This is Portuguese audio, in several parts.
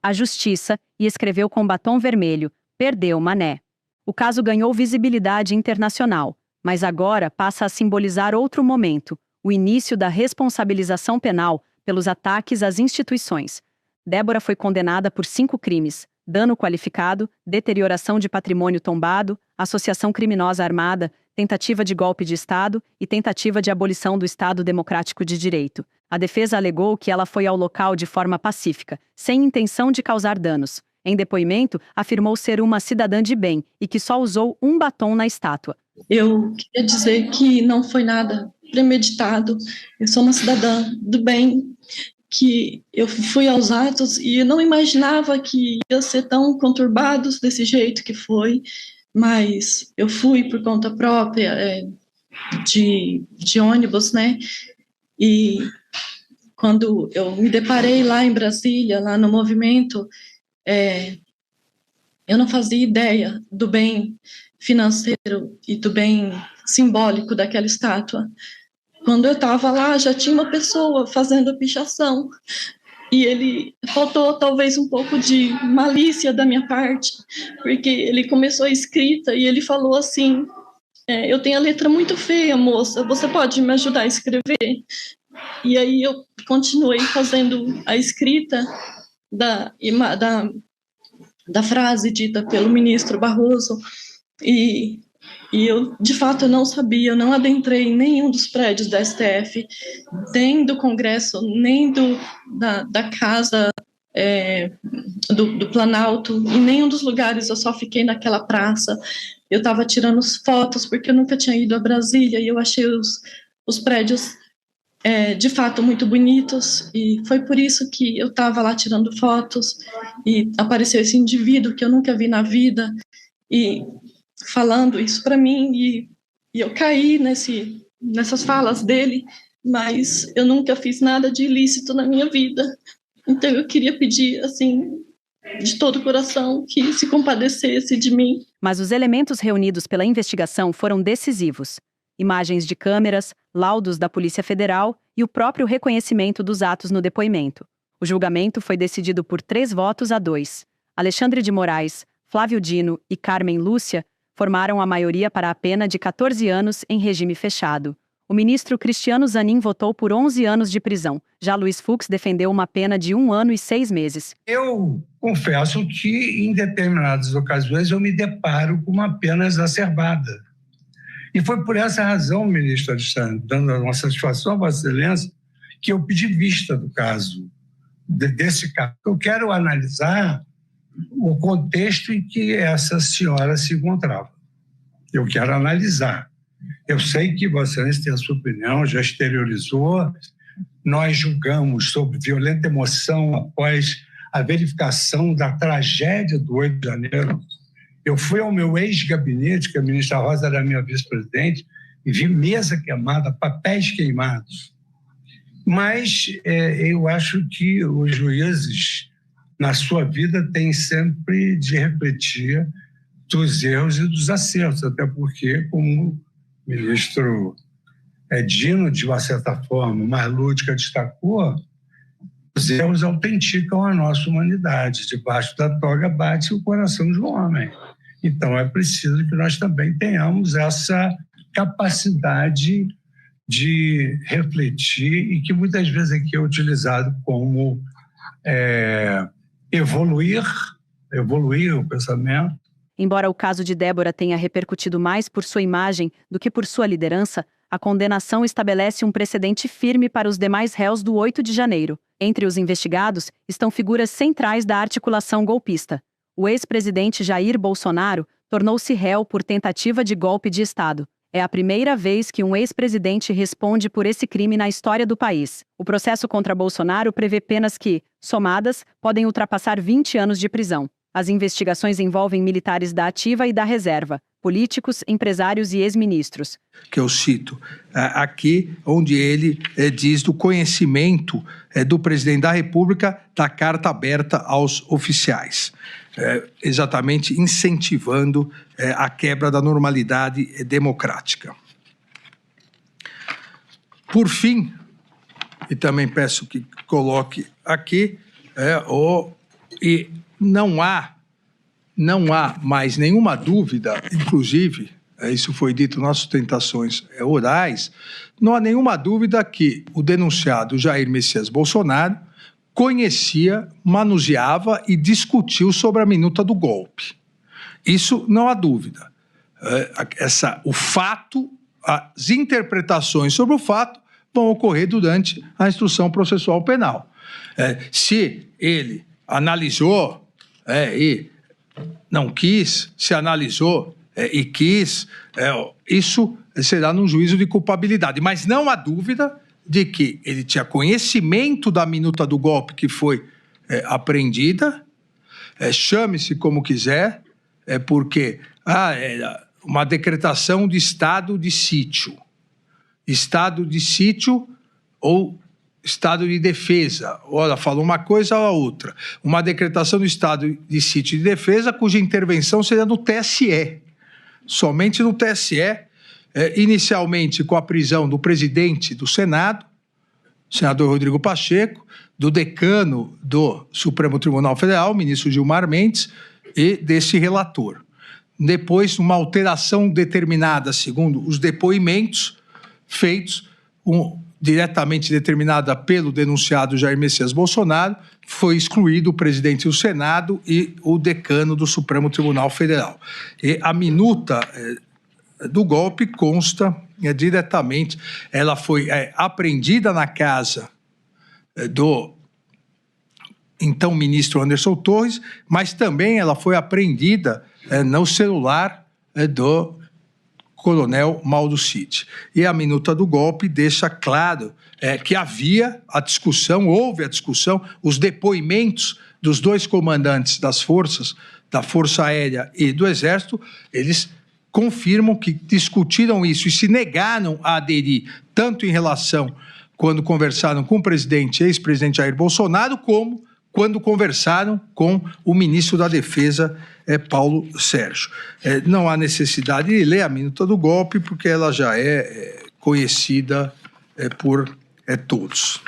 a justiça e escreveu com batom vermelho: "Perdeu, mané". O caso ganhou visibilidade internacional, mas agora passa a simbolizar outro momento: o início da responsabilização penal pelos ataques às instituições. Débora foi condenada por 5 crimes: dano qualificado, deterioração de patrimônio tombado, associação criminosa armada, tentativa de golpe de Estado e tentativa de abolição do Estado Democrático de Direito. A defesa alegou que ela foi ao local de forma pacífica, sem intenção de causar danos. Em depoimento, afirmou ser uma cidadã de bem e que só usou um batom na estátua. Eu queria dizer que não foi nada premeditado. Eu sou uma cidadã do bem, que eu fui aos atos e eu não imaginava que ia ser tão conturbados desse jeito que foi, mas eu fui por conta própria, de ônibus, né? E quando eu me deparei lá em Brasília, lá no movimento, eu não fazia ideia do bem financeiro e do bem simbólico daquela estátua. Quando eu estava lá, já tinha uma pessoa fazendo a pichação, e ele faltou talvez um pouco de malícia da minha parte, porque ele começou a escrita e ele falou assim: eu tenho a letra muito feia, moça, você pode me ajudar a escrever? E aí eu continuei fazendo a escrita da frase dita pelo ministro Barroso, e eu, de fato, eu não sabia, eu não adentrei em nenhum dos prédios da STF, nem do Congresso, nem da Casa do Planalto, em nenhum dos lugares, eu só fiquei naquela praça. Eu estava tirando fotos, porque eu nunca tinha ido a Brasília, e eu achei os prédios de fato muito bonitos, e foi por isso que eu estava lá tirando fotos, e apareceu esse indivíduo que eu nunca vi na vida, e falando isso para mim, e eu caí nessas falas dele, mas eu nunca fiz nada de ilícito na minha vida. Então eu queria pedir, assim, de todo o coração, que se compadecesse de mim. Mas os elementos reunidos pela investigação foram decisivos. Imagens de câmeras, laudos da Polícia Federal e o próprio reconhecimento dos atos no depoimento. O julgamento foi decidido por 3-2. Alexandre de Moraes, Flávio Dino e Carmen Lúcia formaram a maioria para a pena de 14 anos em regime fechado. O ministro Cristiano Zanin votou por 11 anos de prisão. Já Luiz Fux defendeu uma pena de 1 ano e 6 meses. Eu confesso que, em determinadas ocasiões, eu me deparo com uma pena exacerbada. E foi por essa razão, ministro Alexandre, dando uma satisfação a Vossa Excelência, que eu pedi vista do caso, desse caso. Eu quero analisar o contexto em que essa senhora se encontrava. Eu quero analisar. Eu sei que Vossa Excelência tem a sua opinião, já exteriorizou. Nós julgamos sob violenta emoção após a verificação da tragédia do 8 de janeiro. Eu fui ao meu ex-gabinete, que a ministra Rosa era minha vice-presidente, e vi mesa queimada, papéis queimados. Mas eu acho que os juízes, na sua vida, têm sempre de refletir dos erros e dos acertos, até porque, como o ministro Dino, de uma certa forma, mais lúdica, destacou, os erros autenticam a nossa humanidade. Debaixo da toga bate o coração de um homem. Então, é preciso que nós também tenhamos essa capacidade de refletir e que muitas vezes aqui é utilizado como evoluir o pensamento. Embora o caso de Débora tenha repercutido mais por sua imagem do que por sua liderança, a condenação estabelece um precedente firme para os demais réus do 8 de janeiro. Entre os investigados estão figuras centrais da articulação golpista. O ex-presidente Jair Bolsonaro tornou-se réu por tentativa de golpe de Estado. É a primeira vez que um ex-presidente responde por esse crime na história do país. O processo contra Bolsonaro prevê penas que, somadas, podem ultrapassar 20 anos de prisão. As investigações envolvem militares da ativa e da reserva, políticos, empresários e ex-ministros. Que eu cito aqui, onde ele diz do conhecimento do presidente da República da carta aberta aos oficiais, exatamente incentivando a quebra da normalidade democrática. Por fim, e também peço que coloque aqui, E não há mais nenhuma dúvida, inclusive, isso foi dito nas sustentações orais, não há nenhuma dúvida que o denunciado Jair Messias Bolsonaro conhecia, manuseava e discutiu sobre a minuta do golpe. Isso não há dúvida. O fato, as interpretações sobre o fato vão ocorrer durante a instrução processual penal. Se ele analisou e não quis, se analisou e quis, isso será num juízo de culpabilidade. Mas não há dúvida de que ele tinha conhecimento da minuta do golpe que foi apreendida, chame-se como quiser, porque era uma decretação de estado de sítio. Estado de sítio ou estado de defesa. Ora, falou uma coisa ou a outra. Uma decretação do estado de sítio e de defesa cuja intervenção seria no TSE. Somente no TSE, inicialmente com a prisão do presidente do Senado, senador Rodrigo Pacheco, do decano do Supremo Tribunal Federal, ministro Gilmar Mendes, e desse relator. Depois, uma alteração determinada, segundo os depoimentos feitos, diretamente determinada pelo denunciado Jair Messias Bolsonaro, foi excluído o presidente do Senado e o decano do Supremo Tribunal Federal. E a minuta do golpe consta diretamente, ela foi apreendida na casa do então ministro Anderson Torres, mas também ela foi apreendida no celular do coronel Mauro Cid. E a minuta do golpe deixa claro que havia a discussão, houve a discussão, os depoimentos dos dois comandantes das forças, da Força Aérea e do Exército, eles confirmam que discutiram isso e se negaram a aderir, tanto em relação quando conversaram com o presidente e ex-presidente Jair Bolsonaro, como quando conversaram com o ministro da Defesa, Paulo Sérgio. Não há necessidade de ler a minuta do golpe, porque ela já é conhecida por todos.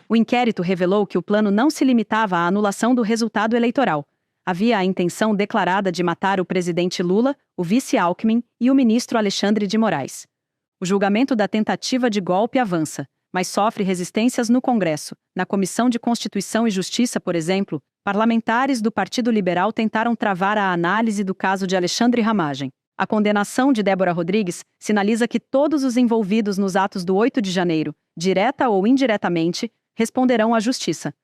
O inquérito revelou que o plano não se limitava à anulação do resultado eleitoral. Havia a intenção declarada de matar o presidente Lula, o vice Alckmin e o ministro Alexandre de Moraes. O julgamento da tentativa de golpe avança, mas sofre resistências no Congresso. Na Comissão de Constituição e Justiça, por exemplo, parlamentares do Partido Liberal tentaram travar a análise do caso de Alexandre Ramagem. A condenação de Débora Rodrigues sinaliza que todos os envolvidos nos atos do 8 de janeiro, direta ou indiretamente, responderão à Justiça.